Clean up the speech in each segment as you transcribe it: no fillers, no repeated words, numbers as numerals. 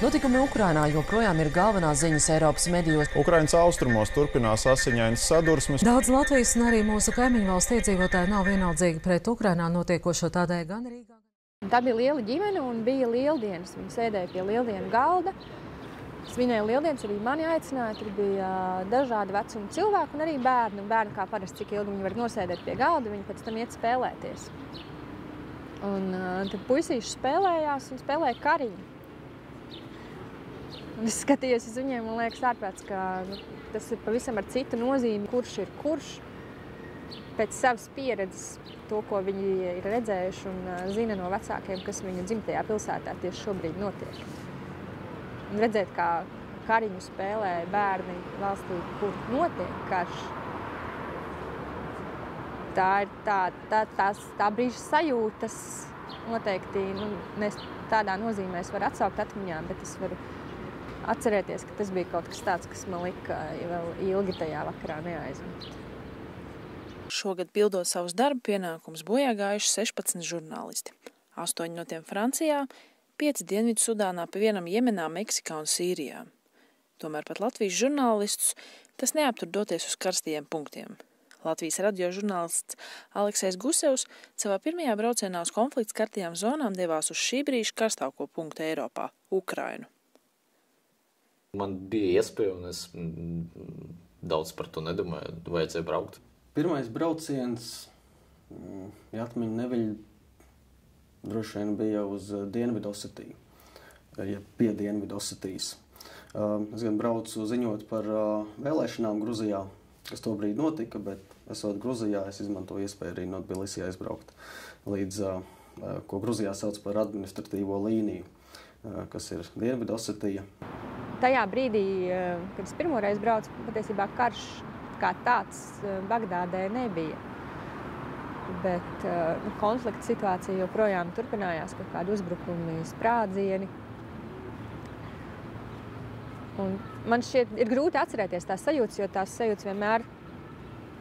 Notikumi Ukrainā joprojām ir galvenās ziņas Eiropas medijos. Ukrainas austrumos turpinās asiņainas sadursmes. Daudz Latvijas un arī mūsu kaimiņu valsts iedzīvotāji nav vienaldzīgi pret Ukrainā notiekošo, tādēļ gan Rīgā. Tā bija liela ģimene un bija lieldienas. Viņi sēdēja pie lieldienu galda. Svinēja lieldienas, arī mani aicināja. Tur bija dažādi vecuma cilvēki un arī bērni. Bērni, kā parasti, cik ilgi viņi var nosēdēt pie galda, viņi pēc tam iet spēlēties. Un tad puisīši spēlējās un spēlēja kariņu. Un es skatījos uz viņiem, man liekas ārprāts, ka tas ir pavisam ar citu nozīmi, kurš ir kurš. Pēc savas pieredzes, to, ko viņi ir redzējuši un zina no vecākiem, kas viņu dzimtajā pilsētā tieši šobrīd notiek. Un redzēt, kā kariņu spēlē bērni valstī, kur notiek karš. Tā ir tā brīža sajūtas noteikti, tādā nozīmē es varu atsaukt atmiņā, bet es varu atcerēties, ka tas bija kaut kas tāds, kas man lika vēl ilgi tajā vakarā neaizmirst. Šogad pildot savus darba pienākumus bojā gājuši 16 žurnālisti. 8 no tiem Francijā, 5 Dienvidu Sudānā, pa vienam Jemenā, Meksikā un Sīrijā. Tomēr pat Latvijas žurnālistus tas neaptur doties uz karstajiem punktiem. Latvijas radio žurnālists Aleksejs Gusevs savā pirmajā braucienā uz konflikts skartajām zonām devās uz šī brīža karstāko punktu Eiropā – Ukrainu. Man bija iespēja, un es daudz par to nedomāju, vajadzēja braukt. Pirmais brauciens, ja atmiņu neviļ, droši vien bija uz Dienvidosetiju, ja pie Dienvidosetijas. Es gan braucu ziņot par vēlēšanām Gruzijā, kas to brīdi notika, bet esot Gruzijā, es izmantoju iespēju arī no Tbilisī aizbraukt līdz, ko Gruzijā sauc par administratīvo līniju, kas ir Dienvidosetija. Tajā brīdī, kad es pirmoreiz braucu, patiesībā karš kā tāds Bagdādē nebija. Bet konflikta situācija joprojām turpinājās, kaut kādi uzbrukumi, sprādzieni. Un man šķiet, ir grūti atcerēties tās sajūtas, jo tās sajūtas vienmēr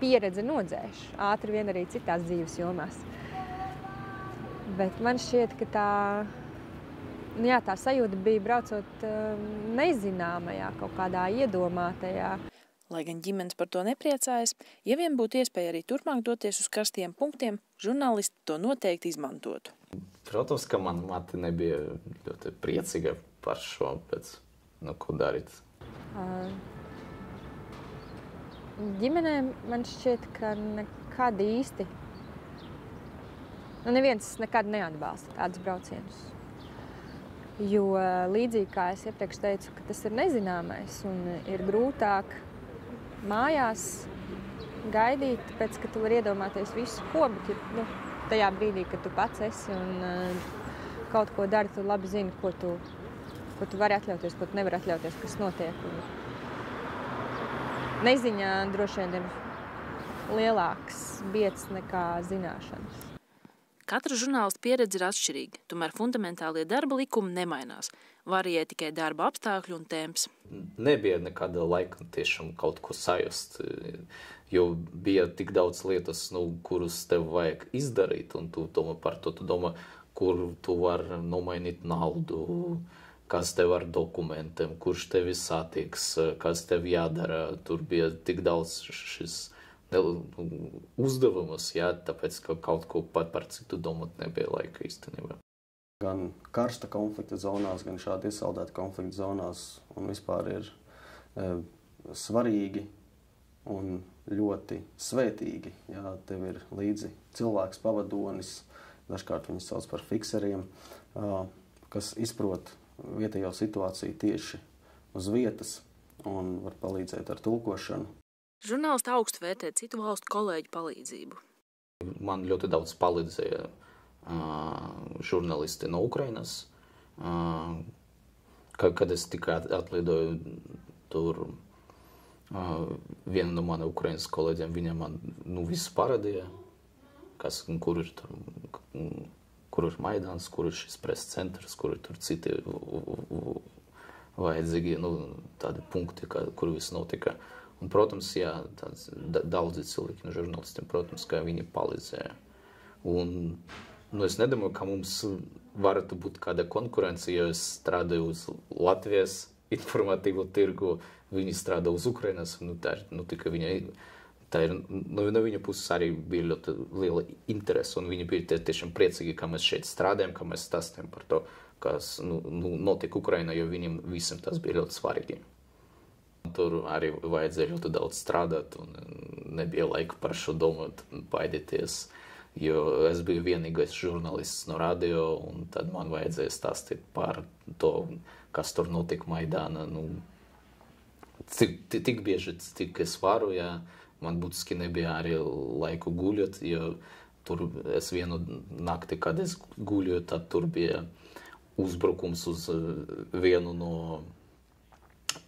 pieredze nodzēš, ātri vien arī citās dzīves jomās. Bet man šķiet, ka tā sajūta bija braucot nezināmajā, kaut kādā iedomātajā. Lai gan ģimenes par to nepriecājas, ja vien būtu iespēja arī turpmāk doties uz karstiem punktiem, žurnālisti to noteikti izmantotu. Protams, ka man mati nebija ļoti priecīga par šo, bet ko darīt. Ģimenēm man šķiet, ka nekad īsti, neviens nekad neatbalsta tādus braucienus. Jo līdzīgi kā es iepriekš teicu, ka tas ir nezināmais un ir grūtāk mājās gaidīt, tāpēc, ka tu vari iedomāties visu ko, bet tajā brīdī, kad tu pats esi un kaut ko dari, tu labi zini, ko tu vari atļauties, ko tu nevari atļauties, kas notiek. Un neziņā droši vien ir lielāks bieds nekā zināšanas. Katra žurnālista pieredze ir atšķirīga, tomēr fundamentālie darba likumi nemainās. Varijē tikai darba apstākļi un temps. Nebija nekāda laika tiešām kaut ko sajust, jo bija tik daudz lietas, kurus tev vajag izdarīt, un tu domā par to, tu domā, kur tu var nomainīt naudu, kas tev ar dokumentiem, kurš tevi satiks, kas tev jādara. Tur bija tik daudz šis uzdevumus, tāpēc, ka kaut ko pat par citu domāt nebija laika īstenībā. Gan karsta konflikta zonās, gan šādi iesaldēta konflikta zonās un vispār ir svarīgi un ļoti svētīgi, ja tev ir līdzi cilvēks pavadonis, dažkārt viņus sauc par fikseriem, kas izprot vietējo situāciju tieši uz vietas un var palīdzēt ar tulkošanu. Žurnālisti augstu vērtē citu valstu kolēģu palīdzību. Man ļoti daudz palīdzēja žurnālisti no Ukrainas. Kad es tikai atlidoju tur, viena no mani Ukrainas kolēģiem, viņa man visu parādīja, kur ir Maidans, kur ir šis press centrs, kur ir tur citi vajadzīgi tādi punkti, kur viss notika. Un, protams, daudzi cilvēki no žurnālistiem, protams, ka viņi palīdzēja. Un es nedomāju, ka mums varētu būt kāda konkurence, jo es strādāju uz Latvijas informatīvo tirgu, viņi strādā uz Ukrainas, tikai no viņa puses arī bija ļoti liela interese, un viņi bija tiešām priecīgi, ka mēs šeit strādājam, ka mēs stāstām par to, kas notiek Ukrainā, jo viņiem visam tas bija ļoti svarīgi. Tur arī vajadzēja ļoti daudz strādāt, un nebija laika par šo domāt, baidīties, jo es biju vienīgais žurnālists no radio, un tad man vajadzēja stāstīt par to, kas tur notika Maidāna. Tik bieži, cik es varu, jā, man būtiski nebija arī laiku guļot, jo tur es vienu nakti, kad es guļoju, tad tur bija uzbrukums uz vienu no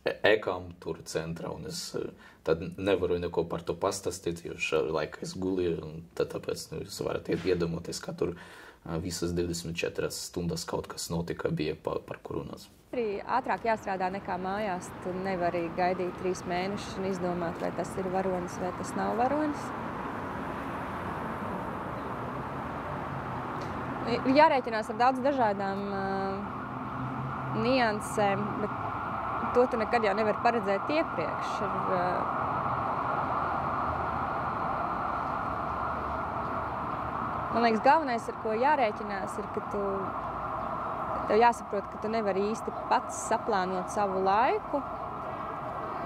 ēkām tur centrā, un es tad nevaru neko par to pastāstīt, jo šā laika es gulēju, un tāpēc jūs varat iedomāties, ka tur visas 24 stundas kaut kas notika, bija par kur runās. Arī ātrāk jāstrādā nekā mājās. Tu nevari gaidīt 3 mēnešus un izdomāt, vai tas ir varonis vai tas nav varonis. Jārēķinās ar daudz dažādām niansēm, bet to tu nekad jau nevar paredzēt iepriekš. Man liekas, galvenais, ar ko jārēķinās, ir, ka tev jāsaprot, ka tu nevari īsti pats saplānot savu laiku,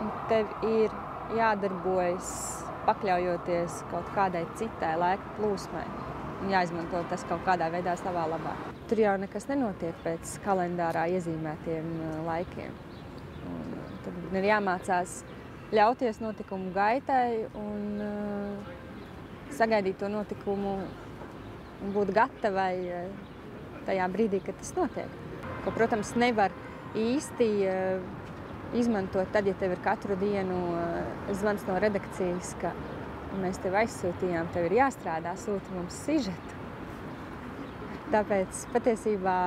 un tev ir jādarbojas pakļaujoties kaut kādai citai laika plūsmai, un jāizmanto tas kaut kādā veidā savā labā. Tur jau nekas nenotiek pēc kalendārā iezīmētiem laikiem. Tad ir jāmācās ļauties notikumu gaitai un sagaidīt to notikumu un būt gatavai tajā brīdī, kad tas notiek. Ko, protams, nevar īsti izmantot tad, ja tev ir katru dienu zvans no redakcijas, ka mēs tev aizsūtījām, tev ir jāstrādā, sūti mums sižetu. Tāpēc patiesībā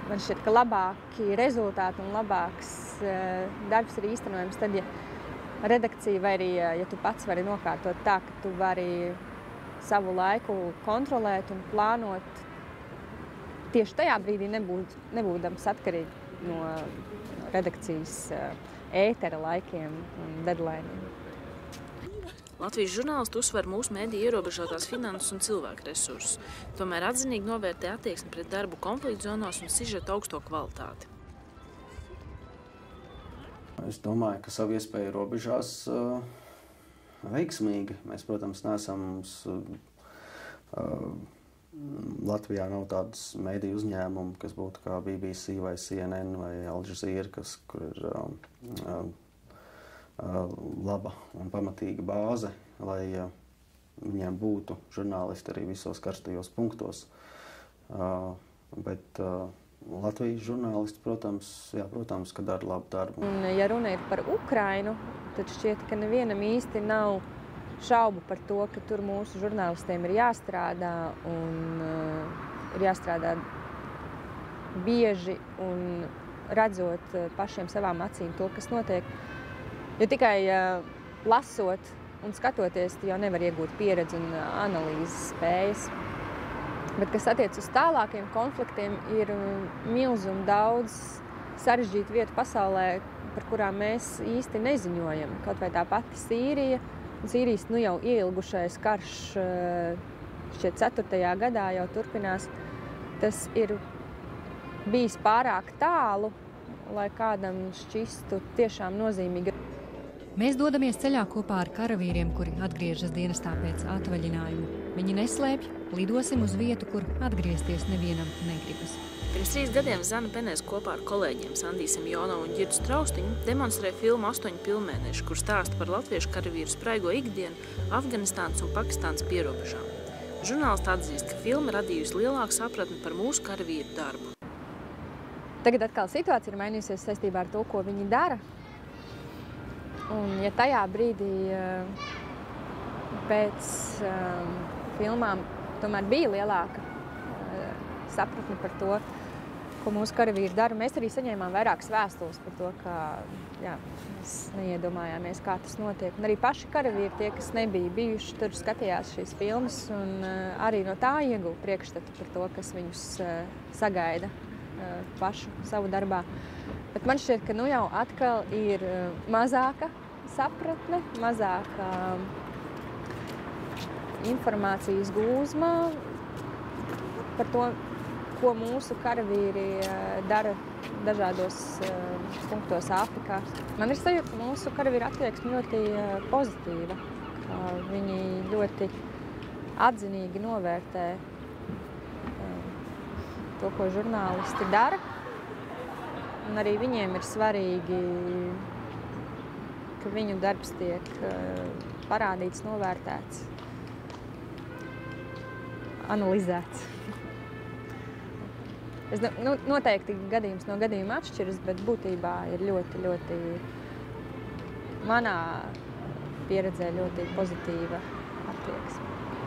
man šķiet, ka labāki rezultāti un labāks darbs ir īstenojams tad, ja redakcija vai arī, ja tu pats vari nokārtot tā, ka tu vari savu laiku kontrolēt un plānot tieši tajā brīdī nebūdams atkarīgi no redakcijas ētera laikiem un deadlineiem. Latvijas žurnālisti uzsver mūsu mediju ierobežotās finanses un cilvēku resursus, tomēr atzinīgi novērtē attieksmi pret darbu konfliktu zonās un sižeta augsto kvalitāti. Es domāju, ka savu iespēju robežās veiksmīgi. Mēs, protams, neesam Latvijā nav tādas mediju uzņēmumu, kas būtu kā BBC vai CNN vai Al Jazeera, kur ir laba un pamatīga bāze, lai viņiem būtu žurnālisti arī visos karstajos punktos. Bet Latvijas žurnālisti, protams, ka dara labu darbu. Un, ja runa ir par Ukrainu, tad šķiet, ka nevienam īsti nav šaubu par to, ka tur mūsu žurnālistiem ir jāstrādā un ir jāstrādā bieži un redzot pašiem savām acīm to, kas notiek. Jo tikai lasot un skatoties, tu jau nevar iegūt pieredzi un analīzes spējas. Bet, kas attiec uz tālākiem konfliktiem, ir milz un daudz sarežģītu vietu pasaulē, par kurām mēs īsti neziņojam. Kaut vai tā pati Sīrija. Sīrijas jau ieilgušais karš šķiet 4. gadā jau turpinās. Tas ir bijis pārāk tālu, lai kādam šķistu tiešām nozīmīgi. Mēs dodamies ceļā kopā ar karavīriem, kuri atgriežas dienestā pēc atvaļinājuma. Viņi neslēpj, lidosim uz vietu, kur atgriezties nevienam negribas. Pirms 3 gadiem Zana Penēs kopā ar kolēģiem Sandiju Semjonovu un Ģirdu Straustiņu demonstrē filmu 8 pilnmēneši, kur stāsta par latviešu karavīru spraigo ikdienu Afganistānas un Pakistānas pierobežām. Žurnālisti atzīst, ka filma radījusi lielāku sapratni par mūsu karavīru darbu. Tagad atkal situācija ir mainījusies saistībā ar to, ko viņi dara. Un ja tajā brīdī pēc filmām tomēr bija lielāka sapratne par to, ko mūsu karavīri dara. Mēs arī saņēmām vairākas vēstules par to, ka mēs neiedomājāmies, kā tas notiek. Un arī paši karavīri, tie, kas nebija bijuši tur, skatījās šīs filmas un arī no tā ieguva priekšstatu par to, kas viņus sagaida pašu savu darbā. Bet man šķiet, ka jau atkal ir mazāka sapratne, mazāka informācijas gūzma par to, ko mūsu karavīri dara dažādos punktos Āfrikā. Man ir sajūta, ka mūsu karavīri attieksme ļoti pozitīva. Viņi ļoti atzinīgi novērtē to, ko žurnālisti dara. Un arī viņiem ir svarīgi, ka viņu darbs tiek parādīts, novērtēts, analizēts. Noteikti gadījums no gadījuma atšķiras, bet būtībā ir ļoti, ļoti, manā pieredzē, ļoti pozitīva attieksme.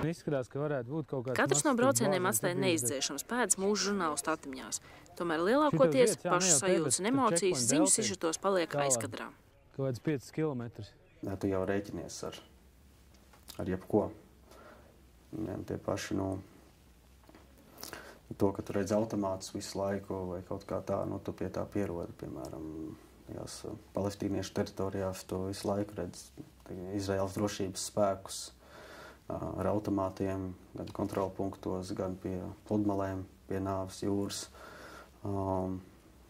Izskatās, ka varētu būt kaut kāds... Katrs no braucieniem atstāja neizdzēšams pēdas mūsu žurnālistu atmiņās. Tomēr lielākoties pašas sajūtas un emocijas ziņu sižetos paliek aizkadrā. Kaut kāds 5 kilometrus. Jā, tu jau rēķinies ar jebko. Jā, tie paši, to, ka tu redz automātus visu laiku vai kaut kā tā, tu pie tā pierodi, piemēram, palestīniešu teritorijās tu visu laiku redz Izraēlas drošības spēkus ar automātiem, gan kontrolu punktos, gan pie pludmalēm, pie Nāves jūras.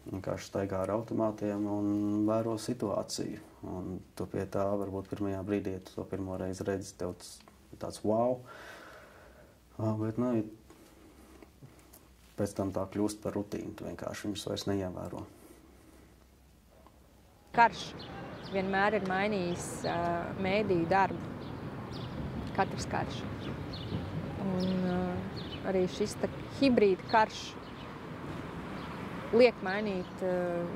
Vienkārši staigā ar automātiem un vēro situāciju. Un tu pie tā varbūt pirmajā brīdī, tu to pirmo reizi redzi, tev tāds wow. Bet, pēc tam tā kļūst par rutīnu, tu vienkārši viņus vairs neievēro. Karš vienmēr ir mainījis mēdīju darbu. Katrs karš. Un arī šis hibrīda karš liek mainīt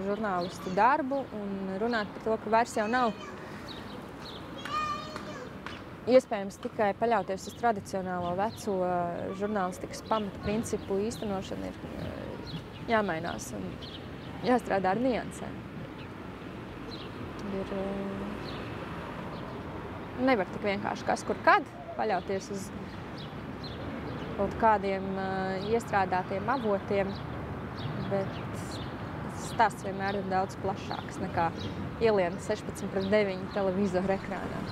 žurnālistu darbu un runāt par to, ka vairs jau nav iespējams tikai paļauties uz tradicionālo veco žurnālistikas pamata principu īstenošanu ir jāmainās un jāstrādā ar niansēm. Nevar tik vienkārši kas kur kad paļauties uz kaut kādiem iestrādātiem avotiem, bet stāsts vienmēr ir daudz plašāks nekā ielien 16:9 televizoru ekrānā.